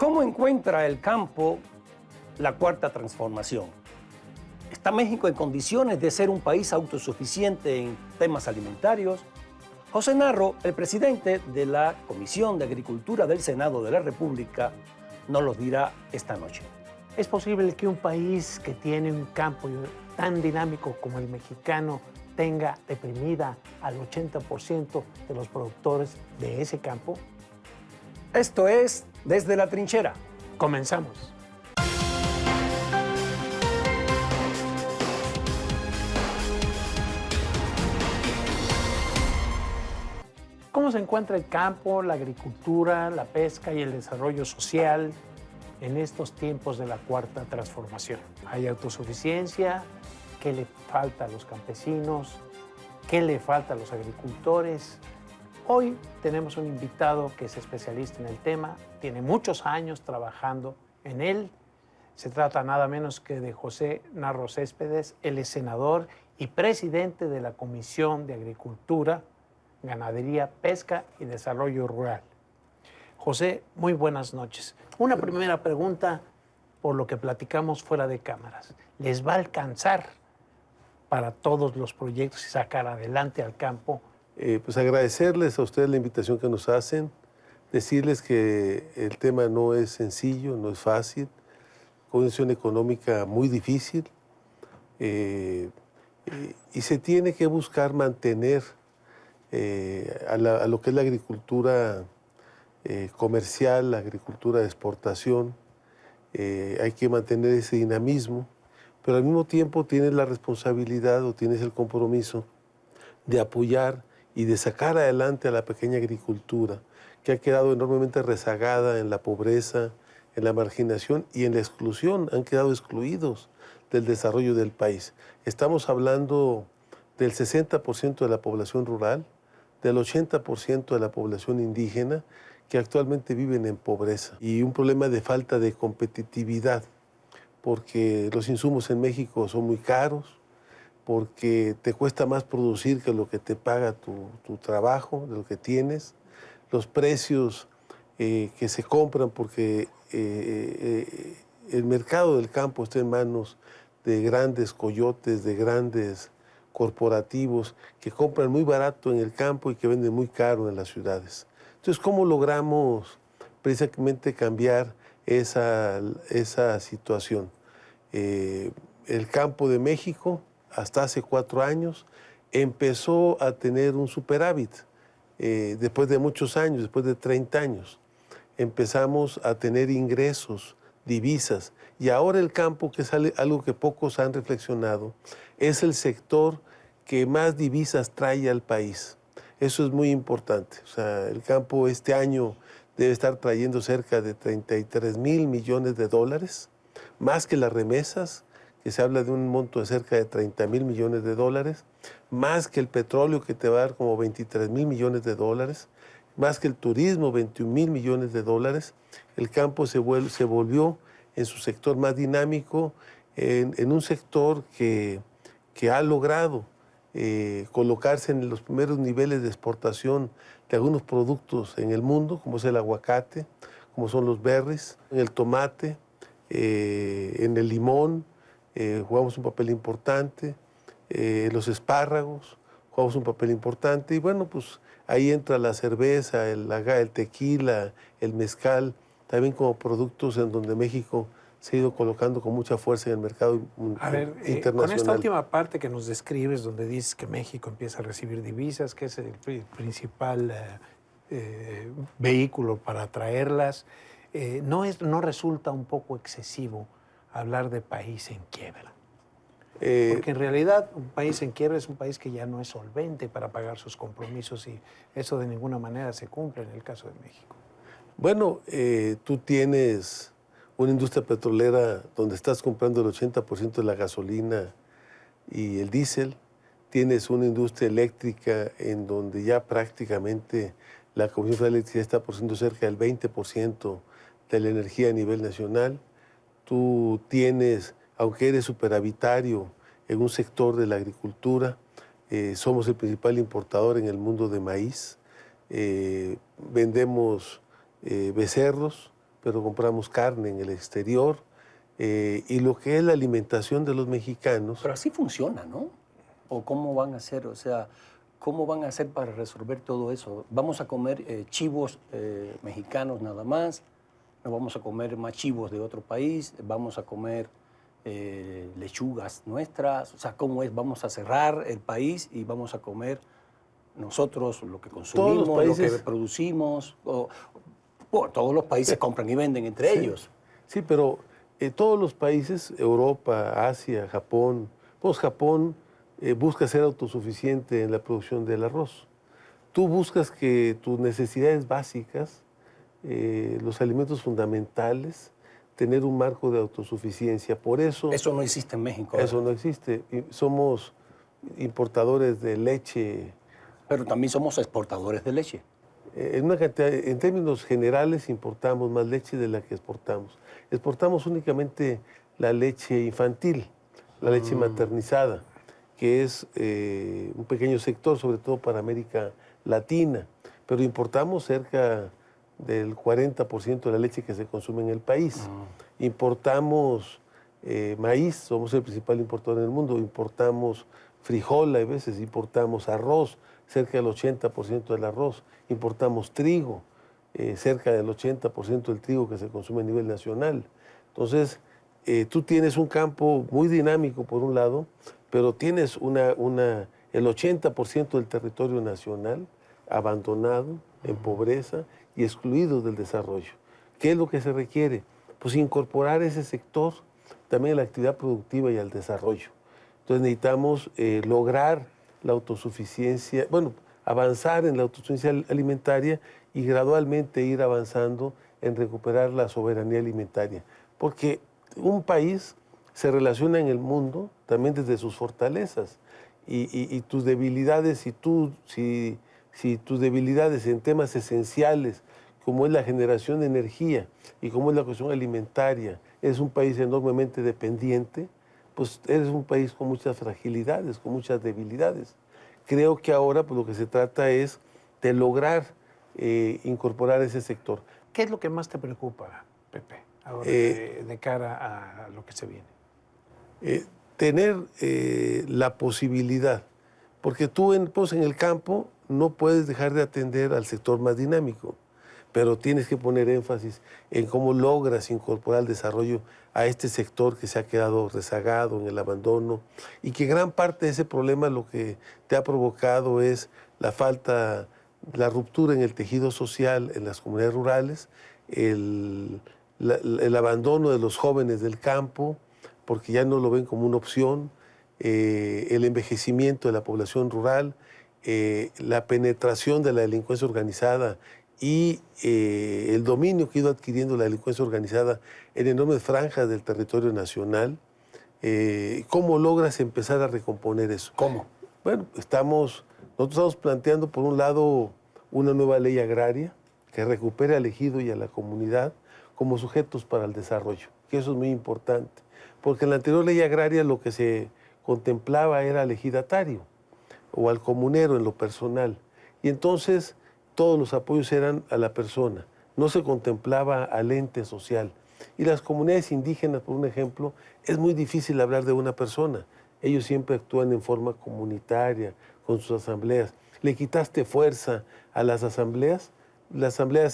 ¿Cómo encuentra el campo la cuarta transformación? ¿Está México en condiciones de ser un país autosuficiente en temas alimentarios? José Narro, el presidente de la Comisión de Agricultura del Senado de la República, nos lo dirá esta noche. ¿Es posible que un país que tiene un campo tan dinámico como el mexicano tenga deprimida al 80% de los productores de ese campo? Esto es Desde la Trinchera. Comenzamos. ¿Cómo se encuentra el campo, la agricultura, la pesca y el desarrollo social en estos tiempos de la cuarta transformación? ¿Hay autosuficiencia? ¿Qué le falta a los campesinos? ¿Qué le falta a los agricultores? Hoy tenemos un invitado que es especialista en el tema, tiene muchos años trabajando en él. Se trata nada menos que de José Narro Céspedes. Él es senador y presidente de la Comisión de Agricultura, Ganadería, Pesca y Desarrollo Rural. José, muy buenas noches. Una primera pregunta, por lo que platicamos fuera de cámaras. ¿Les va a alcanzar para todos los proyectos y sacar adelante al campo? Pues agradecerles a ustedes la invitación que nos hacen, decirles que el tema no es sencillo, no es fácil, condición económica muy difícil y se tiene que buscar mantener a lo que es la agricultura comercial, la agricultura de exportación. Hay que mantener ese dinamismo, pero al mismo tiempo tienes la responsabilidad o tienes el compromiso de apoyar y de sacar adelante a la pequeña agricultura, que ha quedado enormemente rezagada en la pobreza, en la marginación y en la exclusión. Han quedado excluidos del desarrollo del país. Estamos hablando del 60% de la población rural, del 80% de la población indígena, que actualmente viven en pobreza. Y un problema de falta de competitividad, porque los insumos en México son muy caros, porque te cuesta más producir que lo que te paga tu trabajo, de lo que tienes. Los precios que se compran, porque el mercado del campo está en manos de grandes coyotes, de grandes corporativos que compran muy barato en el campo y que venden muy caro en las ciudades. Entonces, ¿cómo logramos precisamente cambiar esa situación? El campo de México, hasta hace 4 años, empezó a tener un superávit. Después de muchos años, después de 30 años, empezamos a tener ingresos, divisas. Y ahora el campo, que es algo que pocos han reflexionado, es el sector que más divisas trae al país. Eso es muy importante. O sea, el campo este año debe estar trayendo cerca de 33 mil millones de dólares, más que las remesas, que se habla de un monto de cerca de 30 mil millones de dólares, más que el petróleo, que te va a dar como 23 mil millones de dólares, más que el turismo, 21 mil millones de dólares. El campo se volvió en su sector más dinámico, en un sector que ha logrado colocarse en los primeros niveles de exportación de algunos productos en el mundo, como es el aguacate, como son los berries, el tomate, en el limón, jugamos un papel importante, los espárragos, jugamos un papel importante, y bueno, pues ahí entra la cerveza, el tequila, el mezcal, también como productos en donde México se ha ido colocando con mucha fuerza en el mercado internacional. Con esta última parte que nos describes, donde dices que México empieza a recibir divisas, que es el principal vehículo para traerlas, ¿no resulta un poco excesivo hablar de país en quiebra? Porque en realidad un país en quiebra es un país que ya no es solvente para pagar sus compromisos, y eso de ninguna manera se cumple en el caso de México. Bueno, tú tienes una industria petrolera donde estás comprando el 80% de la gasolina y el diésel. Tienes una industria eléctrica en donde ya prácticamente la Comisión Federal de Electricidad está produciendo cerca del 20% de la energía a nivel nacional. Tú tienes, aunque eres superavitario en un sector de la agricultura, somos el principal importador en el mundo de maíz. Vendemos becerros, pero compramos carne en el exterior. Y lo que es la alimentación de los mexicanos. Pero así funciona, ¿no? ¿O cómo van a hacer? O sea, ¿cómo van a hacer para resolver todo eso? ¿Vamos a comer chivos mexicanos nada más? ¿No vamos a comer más chivos de otro país? ¿Vamos a comer lechugas nuestras? O sea, ¿cómo es? ¿Vamos a cerrar el país y vamos a comer nosotros lo que consumimos, lo que producimos? Todos los países compran y venden entre ellos. Sí, pero todos los países, Europa, Asia, Japón, pues Japón busca ser autosuficiente en la producción del arroz. Tú buscas que tus necesidades básicas, los alimentos fundamentales, tener un marco de autosuficiencia. Por eso... Eso no existe en México. Eso no existe. Somos importadores de leche. Pero también somos exportadores de leche. En términos generales importamos más leche de la que exportamos. Exportamos únicamente la leche infantil, la leche maternizada, que es un pequeño sector, sobre todo para América Latina. Pero importamos cerca del 40% de la leche que se consume en el país. Importamos maíz, somos el principal importador en el mundo. Importamos frijol, a veces importamos arroz, cerca del 80% del arroz. Importamos trigo, cerca del 80% del trigo que se consume a nivel nacional. Entonces, tú tienes un campo muy dinámico por un lado, pero tienes el 80% del territorio nacional abandonado, en pobreza y excluido del desarrollo. ¿Qué es lo que se requiere? Pues incorporar ese sector también a la actividad productiva y al desarrollo. Entonces necesitamos lograr la autosuficiencia, avanzar en la autosuficiencia alimentaria y gradualmente ir avanzando en recuperar la soberanía alimentaria. Porque un país se relaciona en el mundo también desde sus fortalezas y tus debilidades, si tus debilidades en temas esenciales, como es la generación de energía y como es la cuestión alimentaria, es un país enormemente dependiente, pues eres un país con muchas fragilidades, con muchas debilidades. Creo que ahora pues, lo que se trata es de lograr incorporar ese sector. ¿Qué es lo que más te preocupa, Pepe, ahora de cara a lo que se viene? Tener la posibilidad, porque tú en el campo no puedes dejar de atender al sector más dinámico, pero tienes que poner énfasis en cómo logras incorporar el desarrollo a este sector que se ha quedado rezagado en el abandono y que gran parte de ese problema lo que te ha provocado es la ruptura en el tejido social en las comunidades rurales, el abandono de los jóvenes del campo, porque ya no lo ven como una opción, el envejecimiento de la población rural, la penetración de la delincuencia organizada y el dominio que ha ido adquiriendo la delincuencia organizada en enormes franjas del territorio nacional. ¿Cómo logras empezar a recomponer eso? ¿Cómo? Bueno, nosotros estamos planteando, por un lado, una nueva ley agraria que recupere al ejido y a la comunidad como sujetos para el desarrollo, que eso es muy importante, porque en la anterior ley agraria lo que se contemplaba era al ejidatario o al comunero en lo personal, y entonces todos los apoyos eran a la persona, no se contemplaba al ente social. Y las comunidades indígenas, por un ejemplo, es muy difícil hablar de una persona. Ellos siempre actúan en forma comunitaria, con sus asambleas. Le quitaste fuerza a las asambleas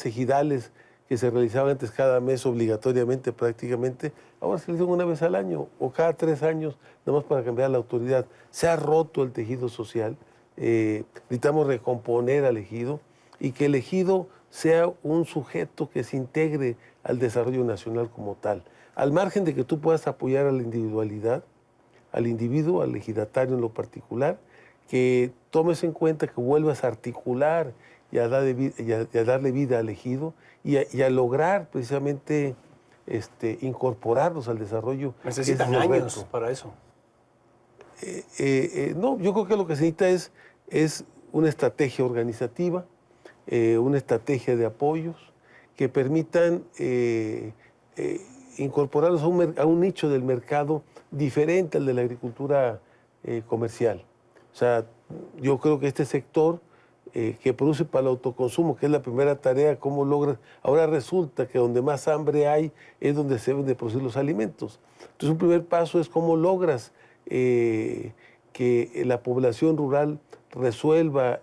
ejidales que se realizaban antes cada mes obligatoriamente prácticamente, ahora se realizan una vez al año o cada 3 años, nada más para cambiar la autoridad. Se ha roto el tejido social, necesitamos recomponer al ejido y que el ejido sea un sujeto que se integre al desarrollo nacional como tal, al margen de que tú puedas apoyar a la individualidad, al individuo, al ejidatario en lo particular, que tomes en cuenta que vuelvas a articular y a darle vida al ejido y a lograr precisamente incorporarlos al desarrollo. Necesitan años para eso. No, yo creo que lo que se necesita es una estrategia organizativa, una estrategia de apoyos que permitan incorporarlos a un nicho del mercado diferente al de la agricultura comercial. O sea, yo creo que este sector que produce para el autoconsumo, que es la primera tarea, cómo logras. Ahora resulta que donde más hambre hay es donde se deben de producir los alimentos. Entonces, un primer paso es cómo logras que la población rural resuelva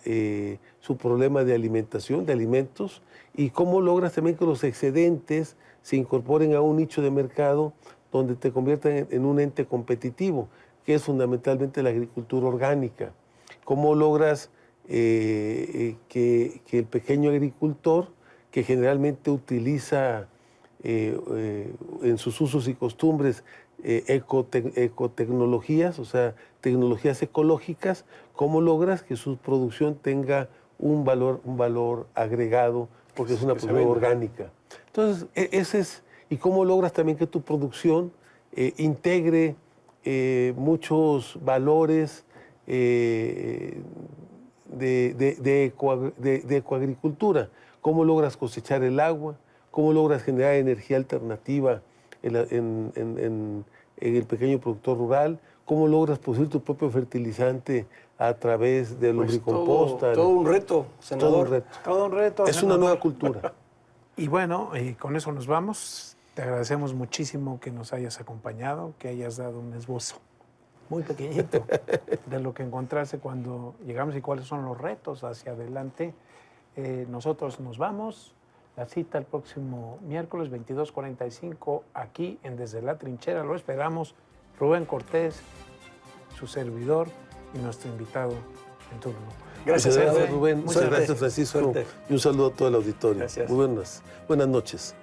su problema de alimentación, de alimentos, y cómo logras también que los excedentes se incorporen a un nicho de mercado donde te conviertan en un ente competitivo, que es fundamentalmente la agricultura orgánica. Cómo logras que el pequeño agricultor, que generalmente utiliza en sus usos y costumbres ecotecnologías, o sea, tecnologías ecológicas, cómo logras que su producción tenga un valor agregado, porque es una producción orgánica. Entonces, ese es, y cómo logras también que tu producción integre muchos valores de ecoagricultura. ¿Cómo logras cosechar el agua? ¿Cómo logras generar energía alternativa en el pequeño productor rural? ¿Cómo logras producir tu propio fertilizante a través de lombricomposta? Todo un reto, senador. Todo un reto. Todo un reto. Es una nueva cultura. Y bueno, con eso nos vamos. Te agradecemos muchísimo que nos hayas acompañado, que hayas dado un esbozo muy pequeñito de lo que encontraste cuando llegamos y cuáles son los retos hacia adelante. Nosotros nos vamos. La cita el próximo miércoles 22:45 aquí en Desde la Trinchera. Lo esperamos. Rubén Cortés, su servidor y nuestro invitado en turno. Gracias, Rubén. Muchas Muchas gracias, Francisco. Suerte. Y un saludo a todo el auditorio. Gracias. Muy buenas noches.